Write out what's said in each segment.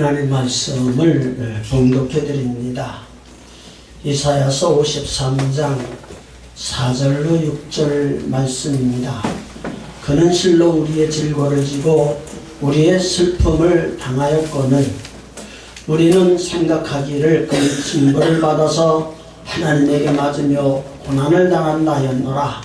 하나님 말씀을 봉독해 드립니다. 이사야서 53장 4절로 6절 말씀입니다. 그는 실로 우리의 질고를 지고 우리의 슬픔을 당하였거늘 우리는 생각하기를 그의 징벌을 받아서 하나님에게 맞으며 고난을 당한다였노라.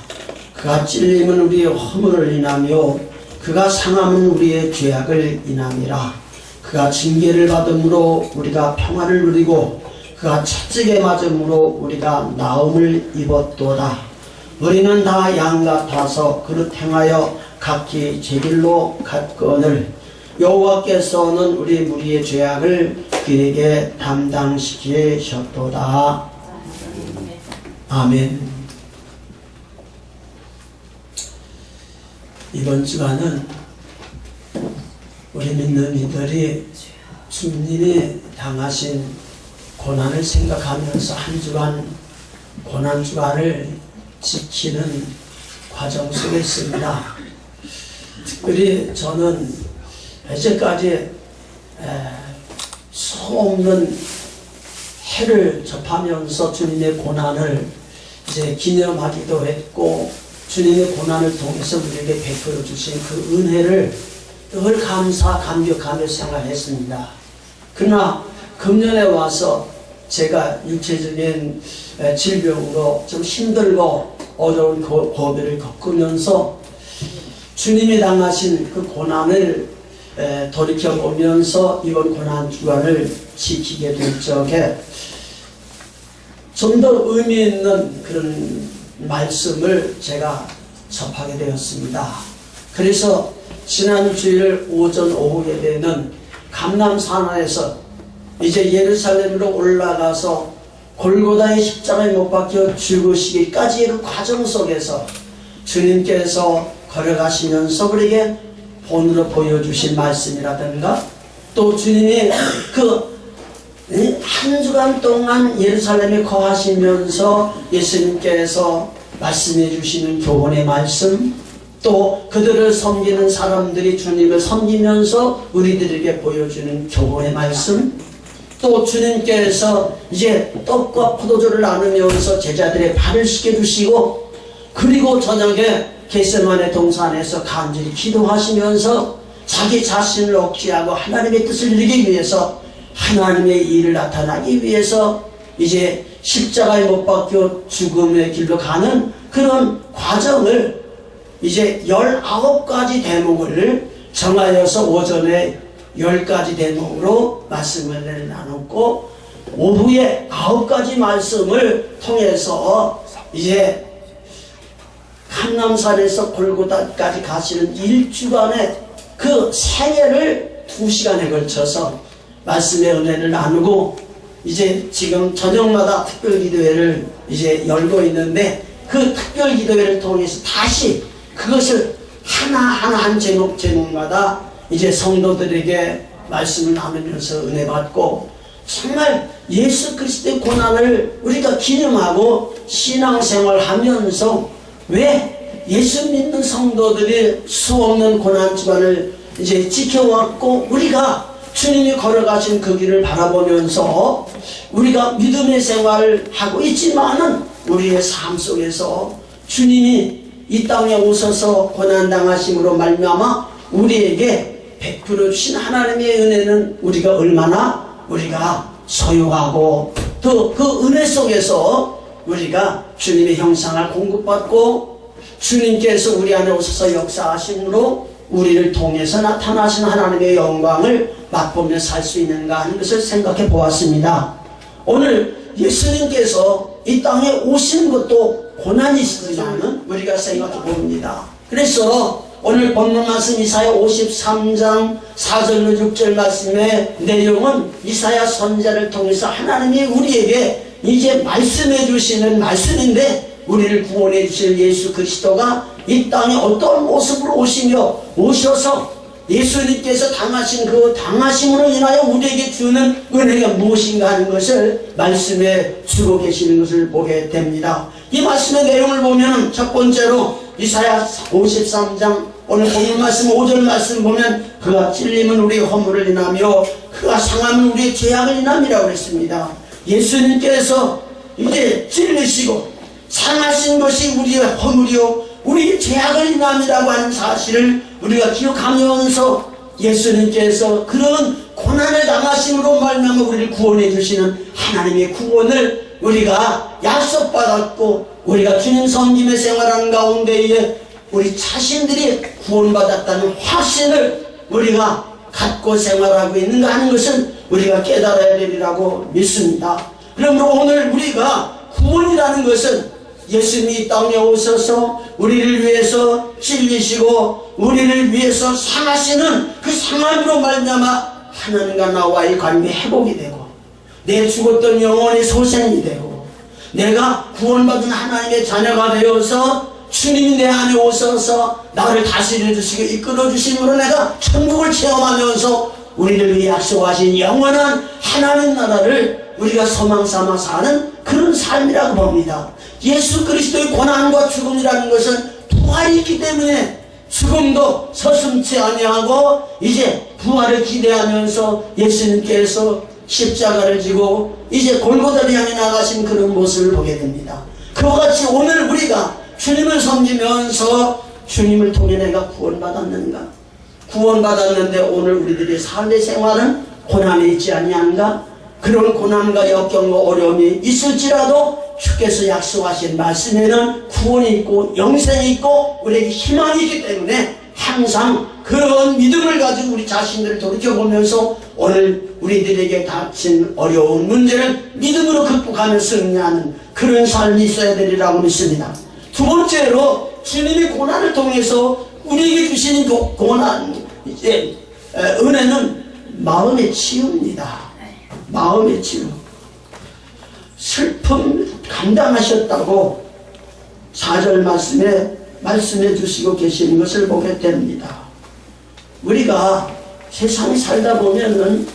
그가 찔림은 우리의 허물을 인하며 그가 상함은 우리의 죄악을 인함이라. 그가 징계를 받음으로 우리가 평화를 누리고 그가 채찍에 맞음으로 우리가 나음을 입었도다. 우리는 다 양 같아서 그릇 행하여 각기 제 길로 갔거늘 여호와께서는 우리 무리의 죄악을 그에게 담당시키셨도다. 아멘. 이번 주간은 우리 믿는 이들이 주님이 당하신 고난을 생각하면서 한 주간 고난 주간을 지키는 과정 속에 있습니다. 특별히 저는 이제까지 수없는 해를 접하면서 주님의 고난을 이제 기념하기도 했고 주님의 고난을 통해서 우리에게 베풀어 주신 그 은혜를 늘 감격하며 생활했습니다. 그러나 금년에 와서 제가 육체적인 질병으로 좀 힘들고 어려운 고비를 겪으면서 주님이 당하신 그 고난을 돌이켜보면서 이번 고난 주간을 지키게 될 적에 좀 더 의미 있는 그런 말씀을 제가 접하게 되었습니다. 그래서 지난 주일 오전 오후 예배는 감람산하에서 이제 예루살렘으로 올라가서 골고다의 십자가에 못 박혀 죽으시기까지의 그 과정 속에서 주님께서 걸어가시면서 우리에게 본으로 보여주신 말씀이라든가 또 주님이 그 한 주간 동안 예루살렘에 거하시면서 예수님께서 말씀해 주시는 교훈의 말씀 또 그들을 섬기는 사람들이 주님을 섬기면서 우리들에게 보여주는 교훈의 말씀 또 주님께서 이제 떡과 포도주를 나누면서 제자들의 발을 씻겨주시고 그리고 저녁에 겟세마네 동산에서 간절히 기도하시면서 자기 자신을 억제하고 하나님의 뜻을 이루기 위해서 하나님의 일을 나타나기 위해서 이제 십자가에 못 박혀 죽음의 길로 가는 그런 과정을 이제 19가지 대목을 정하여서 오전에 10가지 대목으로 말씀을 나눴고 오후에 9가지 말씀을 통해서 이제 감람산에서 골고다까지 가시는 1주간의 그 생애를 2시간에 걸쳐서 말씀의 은혜를 나누고 이제 지금 저녁마다 특별기도회를 이제 열고 있는데 그 특별기도회를 통해서 다시 그것을 하나하나 한 제목마다 이제 성도들에게 말씀을 나누면서 은혜 받고 정말 예수 그리스도의 고난을 우리가 기념하고 신앙생활 하면서 왜 예수 믿는 성도들이 수없는 고난 주간을 이제 지켜왔고 우리가 주님이 걸어가신 그 길을 바라보면서 우리가 믿음의 생활을 하고 있지만은 우리의 삶 속에서 주님이 이 땅에 오셔서 고난당하심으로 말미암아 우리에게 베풀어 주신 하나님의 은혜는 우리가 얼마나 우리가 소유하고 또 그 은혜 속에서 우리가 주님의 형상을 공급받고 주님께서 우리 안에 오셔서 역사하심으로 우리를 통해서 나타나신 하나님의 영광을 맛보며 살 수 있는가 하는 것을 생각해 보았습니다. 오늘 예수님께서 이 땅에 오신 것도 고난이 있지만은 우리가 생각해 봅니다. 그래서 오늘 본문 말씀 이사야 53장 4절로 6절 말씀의 내용은 이사야 선지자를 통해서 하나님이 우리에게 이제 말씀해 주시는 말씀인데 우리를 구원해 주실 예수 그리스도가 이 땅에 어떤 모습으로 오셔서 예수님께서 당하신 그 당하심으로 인하여 우리에게 주는 은혜가 무엇인가 하는 것을 말씀해 주고 계시는 것을 보게 됩니다. 이 말씀의 내용을 보면 첫 번째로 이사야 53장 오늘 본문 말씀 5절 말씀 보면 그가 찔림은 우리의 허물을 인하며 그가 상함은 우리의 죄악을 인함이라고 했습니다. 예수님께서 이제 찔리시고 상하신 것이 우리의 허물이요 우리의 죄악을 인함이라고 하는 사실을 우리가 기억하면서 예수님께서 그런 고난을 당하심으로 말미암아 우리를 구원해 주시는 하나님의 구원을 우리가 약속받았고 우리가 주님 섬김의 생활하는 가운데에 우리 자신들이 구원받았다는 확신을 우리가 갖고 생활하고 있는가 하는 것을 우리가 깨달아야 되리라고 믿습니다. 그러므로 오늘 우리가 구원이라는 것은 예수님이 이 땅에 오셔서 우리를 위해서 찔리시고 우리를 위해서 상하시는 그 상함으로 말미암아 하나님과 나와의 관계 회복이 되고 내 죽었던 영혼의 소생이 되고 내가 구원받은 하나님의 자녀가 되어서 주님이 내 안에 오셔서 나를 다스려 주시고 이끌어 주심으로 내가 천국을 체험하면서 우리를 위해 약속하신 영원한 하나님 나라를 우리가 소망 삼아 사는 그런 삶이라고 봅니다. 예수 그리스도의 고난과 죽음이라는 것은 부활이 있기 때문에 죽음도 서슴지 아니하고 이제 부활을 기대하면서 예수님께서 십자가를 지고 이제 골고다를 향해 나가신 그런 모습을 보게 됩니다. 그와 같이 오늘 우리가 주님을 섬기면서 주님을 통해 내가 구원받았는가? 구원받았는데 오늘 우리들의 삶의 생활은 고난에 있지 아니한가? 그런 고난과 역경과 어려움이 있을지라도 주께서 약속하신 말씀에는 구원이 있고 영생이 있고 우리에게 희망이 있기 때문에 항상 그런 믿음을 가지고 우리 자신들을 돌이켜보면서 오늘 우리들에게 닥친 어려운 문제를 믿음으로 극복하며 승리하는 그런 삶이 있어야 되리라고 믿습니다. 두 번째로 주님의 고난을 통해서 우리에게 주시는 고난, 이제 은혜는 마음의 치유입니다. 마음의 치유. 슬픔 감당하셨다고 4절 말씀해 주시고 계시는 것을 보게 됩니다. 우리가 세상에 살다 보면은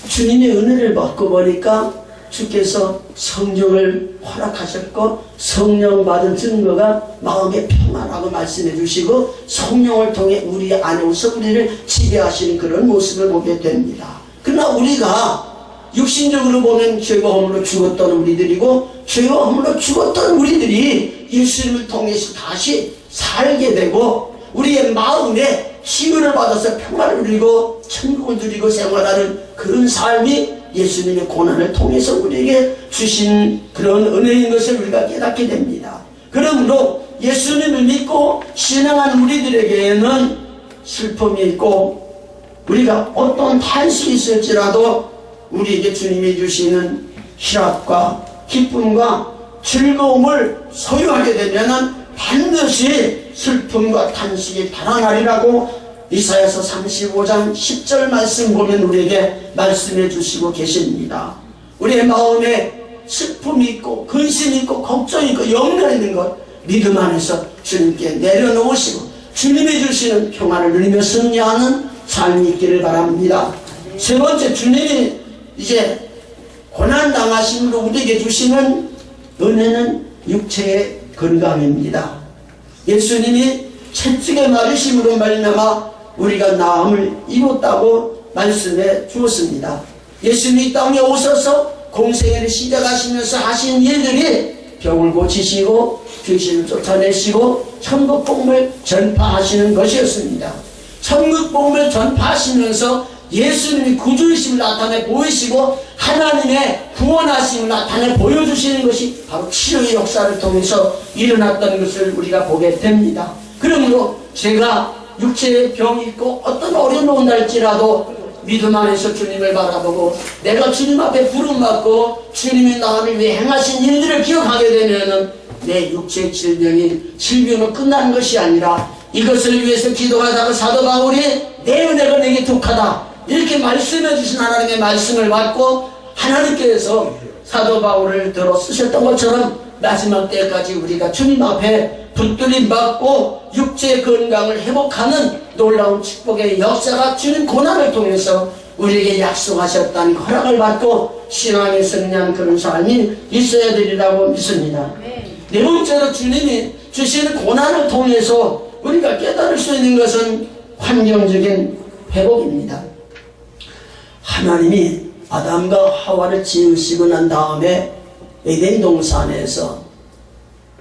주님의 은혜를 받고 보니까 주께서 성령을 허락하셨고 성령 받은 증거가 마음의 평안하고 말씀해 주시고 성령을 통해 우리 안에 오서 우리를 지배하시는 그런 모습을 보게 됩니다. 그러나 우리가 육신적으로 보면 죄와 허물로 죽었던 우리들이고 죄와 허물로 죽었던 우리들이 예수님을 통해서 다시 살게 되고 우리의 마음에 치유를 받아서 평화를 누리고 천국을 누리고 생활하는 그런 삶이 예수님의 고난을 통해서 우리에게 주신 그런 은혜인 것을 우리가 깨닫게 됩니다. 그러므로 예수님을 믿고 신앙한 우리들에게는 슬픔이 있고 우리가 어떤 탄식이 있을지라도 우리에게 주님이 주시는 희락과 기쁨과 즐거움을 소유하게 되면 반드시 슬픔과 탄식이 달아나리라고 이사야서 35장 10절 말씀 보면 우리에게 말씀해 주시고 계십니다. 우리의 마음에 슬픔이 있고 근심이 있고 걱정이 있고 염려 있는 것 믿음 안에서 주님께 내려놓으시고 주님이 주시는 평안을 누리며 승리하는 삶이 있기를 바랍니다. 세 번째, 주님이 이제 고난당하심으로 우리에게 주시는 은혜는 육체의 건강입니다. 예수님이 채찍에 맞으심으로 말미암아 우리가 나음을 입었다고 말씀해 주었습니다. 예수님이 이 땅에 오셔서 공생애를 시작하시면서 하신 일들이 병을 고치시고 귀신을 쫓아내시고 천국 복음을 전파하시는 것이었습니다. 천국 복음을 전파하시면서 예수님이 구주이심을 나타내 보이시고 하나님의 구원하심을 나타내 보여주시는 것이 바로 치료의 역사를 통해서 일어났던 것을 우리가 보게 됩니다. 그러므로 제가 육체에 병이 있고 어떤 어려움이 온다 할지라도 믿음 안에서 주님을 바라보고 내가 주님 앞에 부름받고 주님이 나를 위해 행하신 일들을 기억하게 되면은 내 육체의 질병은 끝나는 것이 아니라 이것을 위해서 기도하다가 사도 바울이 내 은혜가 내게 독하다 이렇게 말씀해 주신 하나님의 말씀을 받고 하나님께서 사도 바울을 들어 쓰셨던 것처럼 마지막 때까지 우리가 주님 앞에 붙들림 받고 육체의 건강을 회복하는 놀라운 축복의 역사가 주님 고난을 통해서 우리에게 약속하셨다는 허락을 받고 신앙에 승리한 그런 삶이 있어야 되리라고 믿습니다. 네 번째로 주님이 주시는 고난을 통해서 우리가 깨달을 수 있는 것은 환경적인 회복입니다. 하나님이 아담과 하와를 지으시고 난 다음에 에덴 동산에서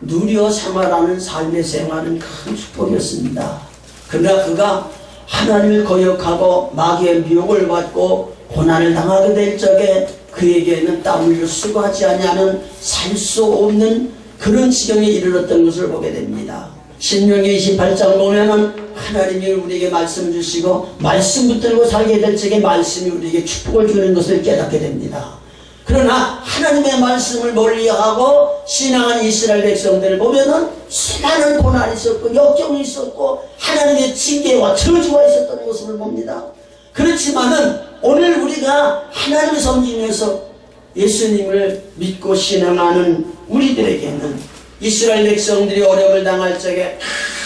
누려 생활하는 삶의 생활은 큰 축복이었습니다. 그러나 그가 하나님을 거역하고 마귀의 미혹을 받고 고난을 당하게 될 적에 그에게는 땀 흘려 수고하지 아니하면 살 수 없는 그런 지경에 이르렀던 것을 보게 됩니다. 신명기 28장 보면은 하나님이 우리에게 말씀 주시고 말씀 붙들고 살게 될 적에 말씀이 우리에게 축복을 주는 것을 깨닫게 됩니다. 그러나 하나님의 말씀을 멀리하고 신앙한 이스라엘 백성들을 보면은 수많은 고난이 있었고 역경이 있었고 하나님의 징계와 저주가 있었던 모습을 봅니다. 그렇지만은 오늘 우리가 하나님을 섬기면서 예수님을 믿고 신앙하는 우리들에게는 이스라엘 백성들이 어려움을 당할 적에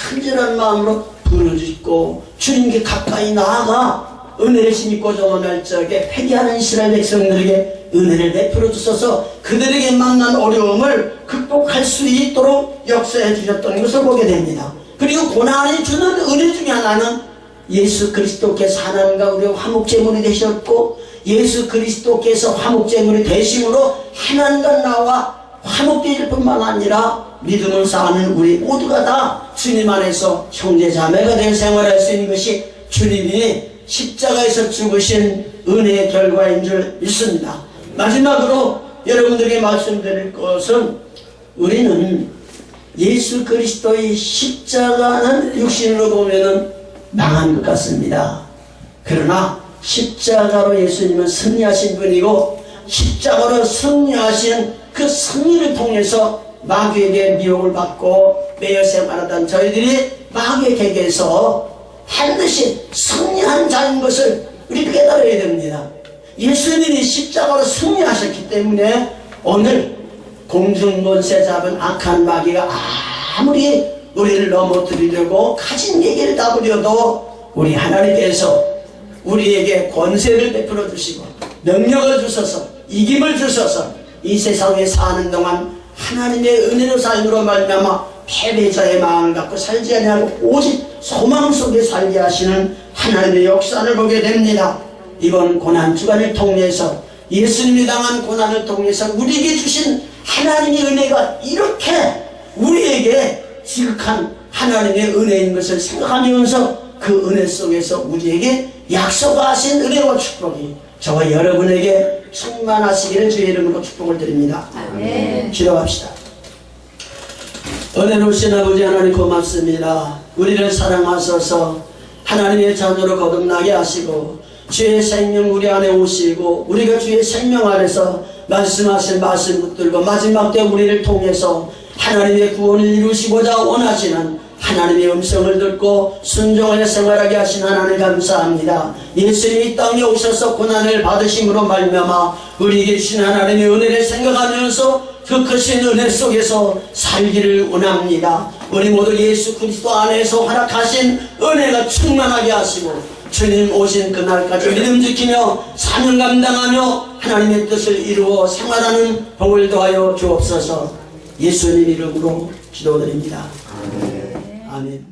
간절한 마음으로 부르짖고 주님께 가까이 나아가 은혜를 힘입고 정언할 적에 회개하는 이스라엘 백성들에게 은혜를 베풀어 주셔서 그들에게 만난 어려움을 극복할 수 있도록 역사해 주셨던 것을 보게 됩니다. 그리고 고난이 주는 은혜 중에 하나는 예수 그리스도께서 하나님과 우리의 화목제물이 되셨고 예수 그리스도께서 화목제물이 되심으로 하나님과 나와 화목되실 뿐만 아니라 믿음을 사는 우리 모두가 다 주님 안에서 형제자매가 된 생활할 수 있는 것이 주님이 십자가에서 죽으신 은혜의 결과인 줄 믿습니다. 마지막으로 여러분들에게 말씀드릴 것은 우리는 예수 그리스도의 십자가는 육신으로 보면은 망한 것 같습니다. 그러나 십자가로 예수님은 승리하신 분이고 십자가로 승리하신 그 승리를 통해서 마귀에게 미혹을 받고 매여 생활하던 저희들이 마귀에게서 반드시 승리한 자인 것을 우리 깨달아야 됩니다. 예수님이 십자가로 승리하셨기 때문에 오늘 공중권세 잡은 악한 마귀가 아무리 우리를 넘어뜨리려고 가진 얘기를 다 부려도 우리 하나님께서 우리에게 권세를 베풀어 주시고 능력을 주셔서 이김을 주셔서 이 세상에 사는 동안 하나님의 은혜로 삶으로 말미암아 패배자의 마음을 갖고 살지 아니하고 오직 소망 속에 살게 하시는 하나님의 역사를 보게 됩니다. 이번 고난 주간을 통해서 예수님이 당한 고난을 통해서 우리에게 주신 하나님의 은혜가 이렇게 우리에게 지극한 하나님의 은혜인 것을 생각하면서 그 은혜 속에서 우리에게 약속하신 은혜와 축복이 저와 여러분에게 충만하시기를 주의 이름으로 축복을 드립니다. 아멘. 기도합시다. 은혜로우신 아버지 하나님 고맙습니다. 우리를 사랑하셔서 하나님의 자녀로 거듭나게 하시고 주의 생명 우리 안에 오시고 우리가 주의 생명 안에서 말씀하신 말씀 붙들고 마지막 때 우리를 통해서 하나님의 구원을 이루시고자 원하시는 하나님의 음성을 듣고 순종하여 생활하게 하신 하나님 감사합니다. 예수님이 이 땅에 오셔서 고난을 받으심으로 말미암아 우리에게 주신 하나님의 은혜를 생각하면서 그 크신 은혜 속에서 살기를 원합니다. 우리 모두 예수 그리스도 안에서 허락하신 은혜가 충만하게 하시고 주님 오신 그날까지 믿음 지키며 사명 감당하며 하나님의 뜻을 이루어 생활하는 복을 더하여 주옵소서. 예수님 이름으로 기도드립니다. 아멘.